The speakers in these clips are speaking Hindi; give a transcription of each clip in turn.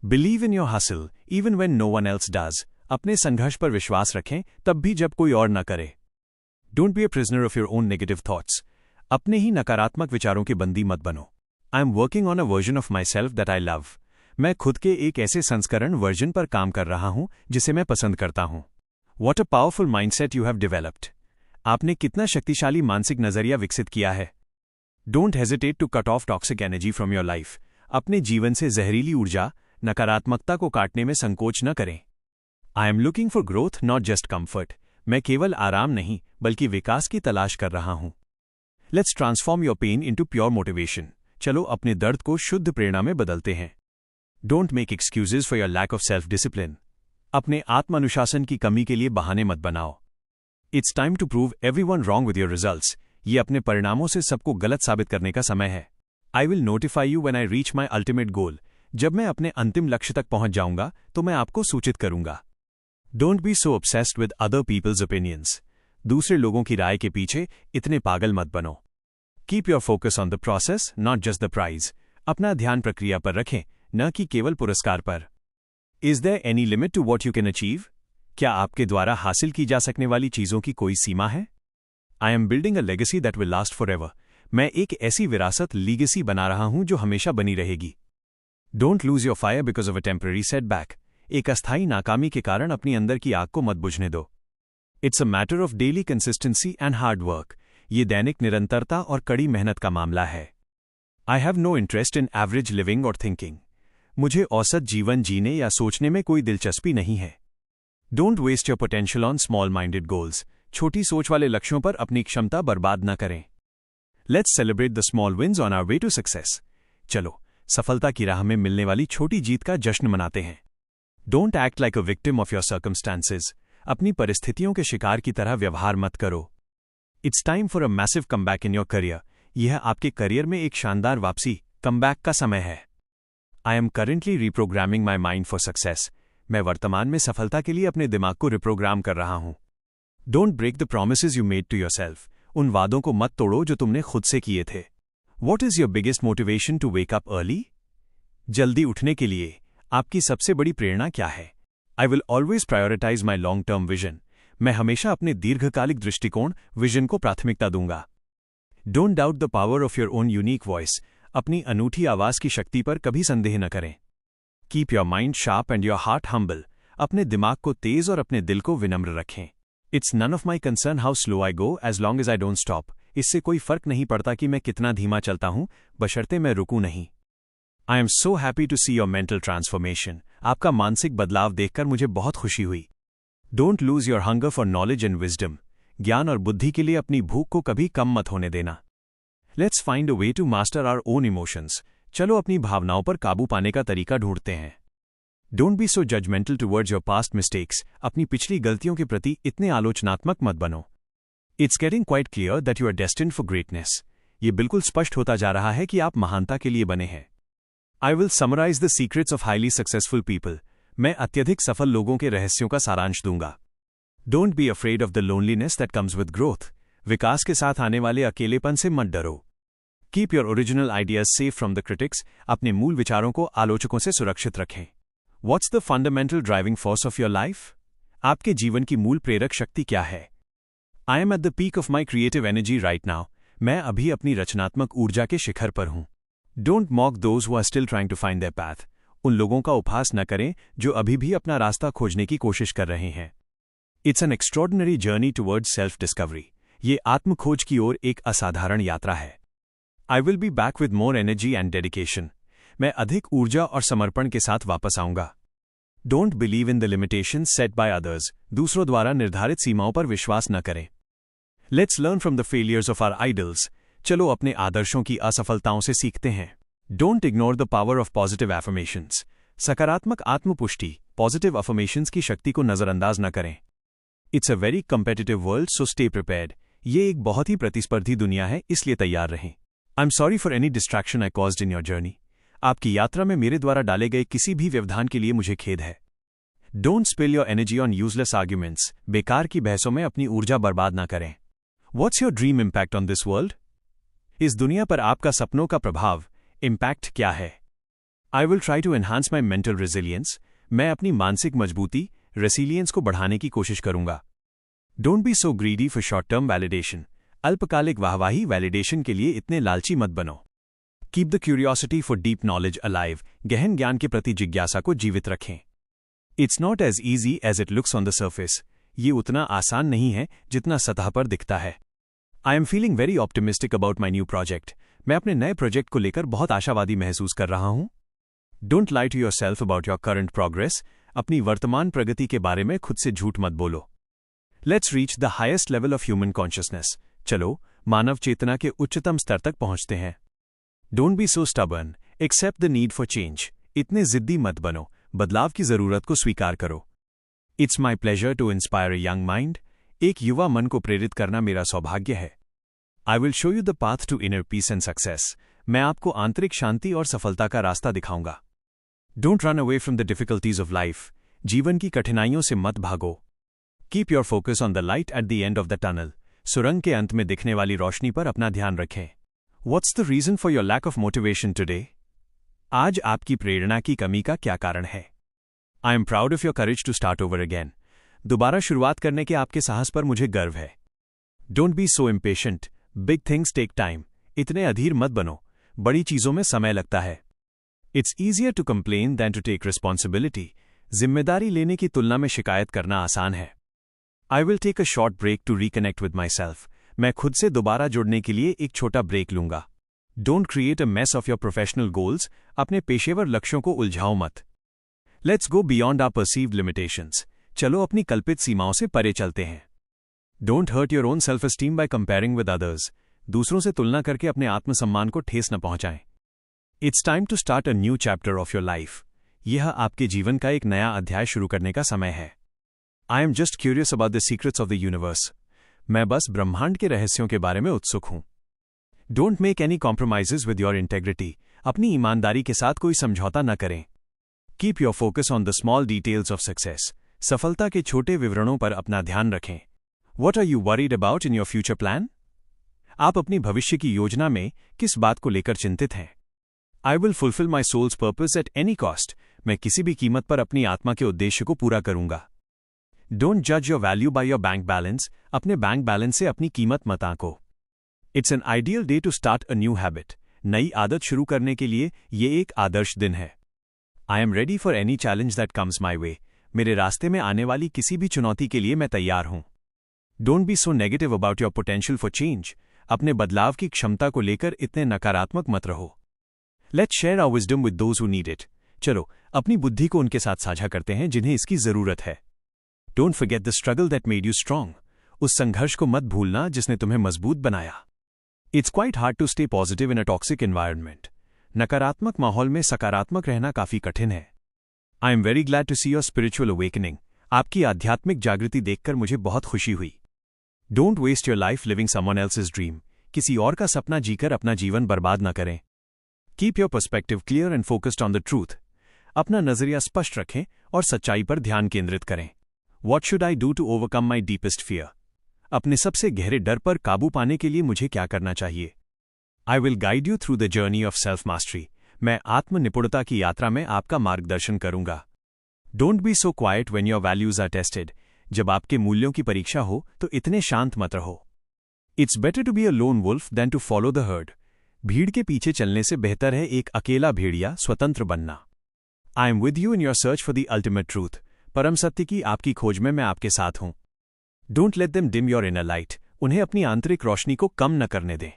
Believe in your hustle even when no one else does. अपने संघर्ष पर विश्वास रखें तब भी जब कोई और न करे। Don't be a prisoner of your own negative thoughts. अपने ही नकारात्मक विचारों की बंदी मत बनो। I am working on a version of my self that I love. मैं खुद के एक ऐसे संस्करण वर्जन पर काम कर रहा हूं जिसे मैं पसंद करता हूं। What a powerful mindset you have developed. आपने कितना शक्तिशाली मानसिक नजरिया विकसित किया है। Don't hesitate to cut off toxic energy from your life. अपने जीवन से जहरीली ऊर्जा, नकारात्मकता को काटने में संकोच न करें। I am looking for growth not just comfort. मैं केवल आराम नहीं बल्कि विकास की तलाश कर रहा हूं। Let's transform your pain into pure motivation. चलो अपने दर्द को शुद्ध प्रेरणा में बदलते हैं। Don't make excuses for your lack of self discipline. अपने आत्मानुशासन की कमी के लिए बहाने मत बनाओ। It's time to prove everyone wrong with your results. ये अपने परिणामों से सबको गलत साबित करने का समय है। I will notify you when I reach my ultimate goal. जब मैं अपने अंतिम लक्ष्य तक पहुंच जाऊंगा तो मैं आपको सूचित करूंगा। Don't be so obsessed with other people's opinions. दूसरे लोगों की राय के पीछे इतने पागल मत बनो। Keep your focus on the process not just the prize. अपना ध्यान प्रक्रिया पर रखें, न कि केवल पुरस्कार पर। Is there any limit to what you can achieve. क्या आपके द्वारा हासिल की जा सकने वाली चीजों की कोई सीमा है। I am building a legacy that will last for ever. मैं एक ऐसी विरासत लीगेसी बना रहा हूं जो हमेशा बनी रहेगी। Don't lose your fire because of a temporary setback. एक अस्थायी नाकामी के कारण अपनी अंदर की आग को मत बुझने दो। It's a matter of daily consistency and hard work. ये दैनिक निरंतरता और कड़ी मेहनत का मामला है। I have no interest in average living और थिंकिंग। मुझे औसत जीवन जीने या सोचने में कोई दिलचस्पी नहीं है। Don't waste your potential on small minded goals. छोटी सोच वाले लक्ष्यों पर अपनी क्षमता बर्बाद न करें। Let's celebrate the small wins on our way to success. चलो सफलता की राह में मिलने वाली छोटी जीत का जश्न मनाते हैं। Don't act like a victim of your circumstances. अपनी परिस्थितियों के शिकार की तरह व्यवहार मत करो। It's time for a massive comeback in your career. यह आपके करियर में एक शानदार वापसी, कमबैक का समय है। I am currently reprogramming my mind for success. मैं वर्तमान में सफलता के लिए अपने दिमाग को रिप्रोग्राम कर रहा हूं। Don't break the promises you made to yourself. उन वादों को मत तोड़ो जो तुमने खुद से किए थे। What is your biggest motivation to wake up early. जल्दी उठने के लिए आपकी सबसे बड़ी प्रेरणा क्या है। I will always prioritise my long term vision. मैं हमेशा अपने दीर्घकालिक दृष्टिकोण विजन को प्राथमिकता दूंगा। Don't doubt the power of your own unique voice. अपनी अनूठी आवाज की शक्ति पर कभी संदेह न करें। Keep your mind sharp and your heart humble. अपने दिमाग को तेज और अपने दिल को विनम्र रखें। It's none of my concern how slow I go as long as I don't stop. इससे कोई फर्क नहीं पड़ता कि मैं कितना धीमा चलता हूं, बशर्ते मैं रुकूं नहीं। I am so happy to see your mental transformation. आपका मानसिक बदलाव देखकर मुझे बहुत खुशी हुई। Don't lose your hunger for knowledge and wisdom. ज्ञान और बुद्धि के लिए अपनी भूख को कभी कम मत होने देना। Let's find a way to master our own emotions. चलो अपनी भावनाओं पर काबू पाने का तरीका ढूंढते हैं। Don't be so judgemental towards your past mistakes. अपनी पिछली गलतियों के प्रति इतने आलोचनात्मक मत बनो। It's getting quite clear that you are destined for greatness. ये बिल्कुल स्पष्ट होता जा रहा है कि आप महानता के लिए बने हैं। I will summarise the secrets of highly successful people. मैं अत्यधिक सफल लोगों के रहस्यों का सारांश दूंगा। Don't be afraid of the loneliness that comes with growth. विकास के साथ आने वाले अकेलेपन से मत डरो। Keep your original ideas safe from the critics. अपने मूल विचारों को आलोचकों से सुरक्षित रखें। What's the fundamental driving force of your life. आपके जीवन की मूल प्रेरक शक्ति क्या है। I am at the peak of my creative energy right now. मैं अभी अपनी रचनात्मक ऊर्जा के शिखर पर हूं। Don't mock those who are still trying to find their path. उन लोगों का उपहास न करें जो अभी भी अपना रास्ता खोजने की कोशिश कर रहे हैं। It's an extraordinary journey towards self discovery. ये आत्मखोज की ओर एक असाधारण यात्रा है। I will be back with more energy and dedication. मैं अधिक ऊर्जा और समर्पण के साथ वापस आऊंगा। Don't believe in the limitations set by others. दूसरों द्वारा निर्धारित सीमाओं पर विश्वास न करें। Let's learn from the failures of our idols. चलो अपने आदर्शों की असफलताओं से सीखते हैं। Don't ignore the power of positive affirmations. सकारात्मक आत्मपुष्टि, पॉजिटिव अफर्मेशंस की शक्ति को नजरअंदाज न करें। It's a very competitive world, so stay prepared. ये एक बहुत ही प्रतिस्पर्धी दुनिया है, इसलिए तैयार रहें। I am sorry for any distraction I caused in your journey. आपकी यात्रा में मेरे द्वारा डाले गए किसी भी व्यवधान के लिए मुझे खेद है। Don't spill your energy on useless arguments. बेकार की बहसों में अपनी ऊर्जा बर्बाद न करें। What's your dream impact on this world. इस दुनिया पर आपका सपनों का प्रभाव, इम्पैक्ट क्या है। I will try to enhance my mental resilience. मैं अपनी मानसिक मजबूती, रेसिलियंस को बढ़ाने की कोशिश करूंगा. Don't be so greedy for short-term validation. अल्पकालिक वाहवाही वैलिडेशन के लिए इतने लालची मत बनो. Keep the curiosity for deep knowledge alive. गहन ज्ञान के प्रति जिज्ञासा को जीवित रखें. It's not as easy as it looks on the surface. ये उतना आसान नहीं है जितना सतह पर दिखता है. I am feeling very optimistic about my new project. मैं अपने नए प्रोजेक्ट को लेकर बहुत आशावादी महसूस कर रहा हूं. Don't lie to yourself about your current progress. अपनी वर्तमान प्रगति के बारे में खुद से झूठ मत बोलो. Let's reach the highest level of human consciousness. चलो, मानव चेतना के उच्चतम स्तर तक पहुंचते हैं. Don't be so stubborn. Accept the need for change. इतने जिद्दी मत बनो. बदलाव की जरूरत को स्वीकार करो. It's my pleasure to inspire a young mind. एक युवा मन को प्रेरित करना मेरा सौभाग्य है. I will show you the path to inner peace and success. मैं आपको आंतरिक शांति और सफलता का रास्ता दिखाऊंगा. Don't run away from the difficulties of life. जीवन की कठिनाइयों से मत भागो. Keep your focus on the light at the end of the tunnel. सुरंग के अंत में दिखने वाली रोशनी पर अपना ध्यान रखें. What's the reason for your lack of motivation today? आज आपकी प्रेरणा की कमी का क्या कारण है? I am proud of your courage to start over again. दोबारा शुरुआत करने के आपके साहस पर मुझे गर्व है. Don't be so impatient. Big things take time. इतने अधीर मत बनो. बड़ी चीजों में समय लगता है. It's easier to complain than to take responsibility. जिम्मेदारी लेने की तुलना में शिकायत करना आसान है. I will take a short break to reconnect with myself. मैं खुद से दोबारा जुड़ने के लिए एक छोटा ब्रेक लूंगा. Don't create a mess of your professional goals. अपने पेशेवर लक्ष्यों को उलझाओ मत. Let's go beyond our perceived limitations. चलो अपनी कल्पित सीमाओं से परे चलते हैं. Don't hurt your own self-esteem by comparing with others. दूसरों से तुलना करके अपने आत्मसम्मान को ठेस न पहुंचाएं. It's time to start a new chapter of your life. यह आपके जीवन का एक नया अध्याय शुरू करने का समय है. I am just curious about the secrets of the universe. मैं बस ब्रह्मांड के रहस्यों के बारे में उत्सुक हूं. Don't make any compromises with your integrity. अपनी ईमानदारी के साथ कोई समझौता न करें. Keep your focus on the small details of success. सफलता के छोटे विवरणों पर अपना ध्यान रखें. What are you worried about in your future plan? आप अपनी भविष्य की योजना में किस बात को लेकर चिंतित हैं? I will fulfill my soul's purpose at any cost. मैं किसी भी कीमत पर अपनी आत्मा के उद्देश्य को पूरा करूंगा. Don't judge your value by your bank balance. अपने बैंक बैलेंस से अपनी कीमत मत आंको. It's an ideal day to start a new habit. नई आदत शुरू करने के लिए ये एक आदर्श दिन है. I am ready for any challenge that comes my way. मेरे रास्ते में आने वाली किसी भी चुनौती के लिए मैं तैयार हूं. Don't be so negative about your potential for change. अपने बदलाव की क्षमता को लेकर इतने नकारात्मक मत रहो. Let's share our wisdom with those who need it. चलो, अपनी बुद्धि को उनके साथ साझा करते हैं जिन्हें इसकी जरूरत है. Don't forget the struggle that made you strong. उस संघर्ष को मत भूलना जिसने तुम्हें मजबूत बनाया. It's quite hard to stay positive in a toxic environment. नकारात्मक माहौल में सकारात्मक रहना काफी कठिन है. I am very glad to see your spiritual awakening. आपकी आध्यात्मिक जागृति देखकर मुझे बहुत खुशी हुई. Don't waste your life living someone else's dream. किसी और का सपना जीकर अपना जीवन बर्बाद न करें. Keep your perspective clear and focused on the truth. अपना नजरिया स्पष्ट रखें और सच्चाई पर ध्यान केंद्रित करें. What should I do to overcome my deepest fear? अपने सबसे गहरे डर पर काबू पाने के लिए मुझे क्या करना चाहिए? I will guide you through the journey of self-mastery. मैं आत्म निपुणता की यात्रा में आपका मार्गदर्शन करूंगा. Don't be so quiet when your values are tested. जब आपके मूल्यों की परीक्षा हो तो इतने शांत मत रहो. It's better to be a lone wolf than to follow the herd. भीड़ के पीछे चलने से बेहतर है एक अकेला भेड़िया स्वतंत्र बनना. I am with you in your search for the ultimate truth. परम सत्य की आपकी खोज में मैं आपके साथ हूं. Don't let them dim your inner light. उन्हें अपनी आंतरिक रोशनी को कम न करने दें.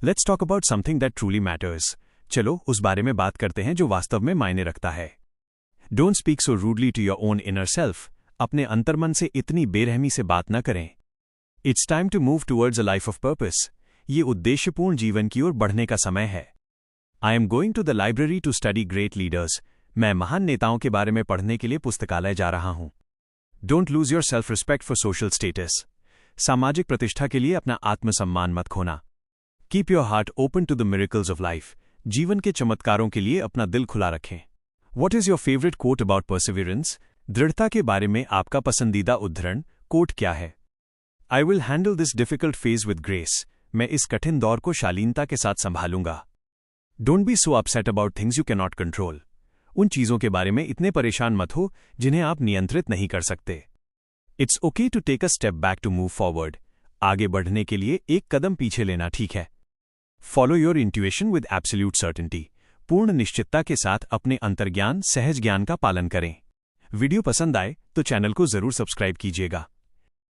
Let's talk about something that truly matters. चलो उस बारे में बात करते हैं जो वास्तव में मायने रखता है. Don't speak so rudely to your own inner self. अपने अंतर्मन से इतनी बेरहमी से बात न करें. It's time to move towards a life of purpose. ये उद्देश्यपूर्ण जीवन की ओर बढ़ने का समय है. I am going to the library to study great leaders. मैं महान नेताओं के बारे में पढ़ने के लिए पुस्तकालय जा रहा हूं. Don't lose your self-respect for social status. सामाजिक प्रतिष्ठा के लिए अपना आत्मसम्मान मत खोना. Keep your heart open to the miracles of life. जीवन के चमत्कारों के लिए अपना दिल खुला रखें. What is your favorite quote about perseverance? दृढ़ता के बारे में आपका पसंदीदा उद्धरण कोट क्या है? I will handle this difficult phase with grace. मैं इस कठिन दौर को शालीनता के साथ संभालूंगा. Don't be so upset about things you can not control. उन चीज़ों के बारे में इतने परेशान मत हो जिन्हें आप नियंत्रित नहीं कर सकते। It's okay to take a step back to move forward. आगे बढ़ने के लिए एक कदम पीछे लेना ठीक है। Follow your intuition with absolute certainty. पूर्ण निश्चितता के साथ अपने अंतर्ज्ञान सहज ज्ञान का पालन करें। वीडियो पसंद आए तो चैनल को जरूर सब्सक्राइब कीजिएगा।